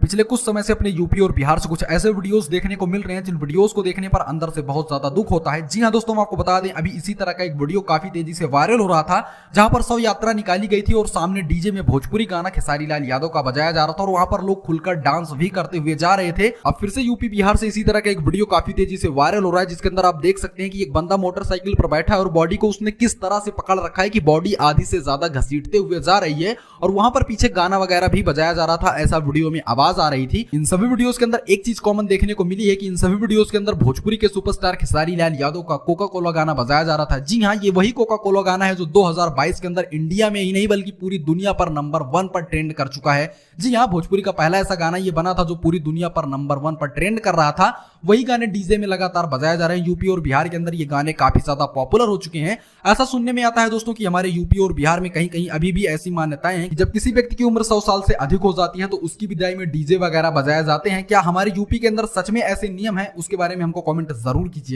पिछले कुछ समय से अपने यूपी और बिहार से कुछ ऐसे वीडियोस देखने को मिल रहे हैं जिन वीडियोस को देखने पर अंदर से बहुत ज्यादा दुख होता है। जी हां दोस्तों, मैं आपको बता दें अभी इसी तरह का एक वीडियो काफी तेजी से वायरल हो रहा था, जहां पर शव यात्रा निकाली गई थी और सामने डीजे में भोजपुरी गाना खेसारी लाल यादव का बजाया जा रहा था और वहां पर लोग खुलकर डांस भी करते हुए जा रहे थे। अब फिर से यूपी बिहार से इसी तरह का एक वीडियो काफी तेजी से वायरल हो रहा है, जिसके अंदर आप देख सकते हैं कि एक बंदा मोटरसाइकिल पर बैठा है और बॉडी को उसने किस तरह से पकड़ रखा है कि बॉडी आधी से ज्यादा घसीटते हुए जा रही है और वहां पर पीछे गाना वगैरह भी बजाया जा रहा था, ऐसा वीडियो में आवाज आ रही थी। इन सभी वीडियोस के अंदर एक चीज कॉमन देखने को मिली है कि इन सभी वीडियोस के अंदर भोजपुरी के सुपरस्टार खेसारी लाल यादव का कोका कोला गाना बजाया जा रहा था। जी हां, ये वही कोका कोला गाना है जो 2022 के अंदर इंडिया में ही नहीं बल्कि पूरी दुनिया पर नंबर 1 पर ट्रेंड कर चुका है। जी हां, भोजपुरी का पहला ऐसा गाना ये बना था जो पूरी दुनिया पर नंबर 1 पर ट्रेंड कर रहा था। वही गाने डीजे में लगातार बजाए जा रहे हैं। यूपी और बिहार के अंदर ये गाने काफी ज्यादा पॉपुलर हो चुके हैं। ऐसा सुनने में आता है दोस्तों कि हमारे यूपी और बिहार में कहीं कहीं अभी भी ऐसी मान्यताएं हैं कि जब किसी व्यक्ति की उम्र 100 साल से अधिक हो जाती है तो उसकी विदाई में डीजे वगैरह बजाए जाते हैं। क्या हमारे यूपी के अंदर सच में ऐसे नियम हैं? उसके बारे में हमको कमेंट जरूर कीजिएगा।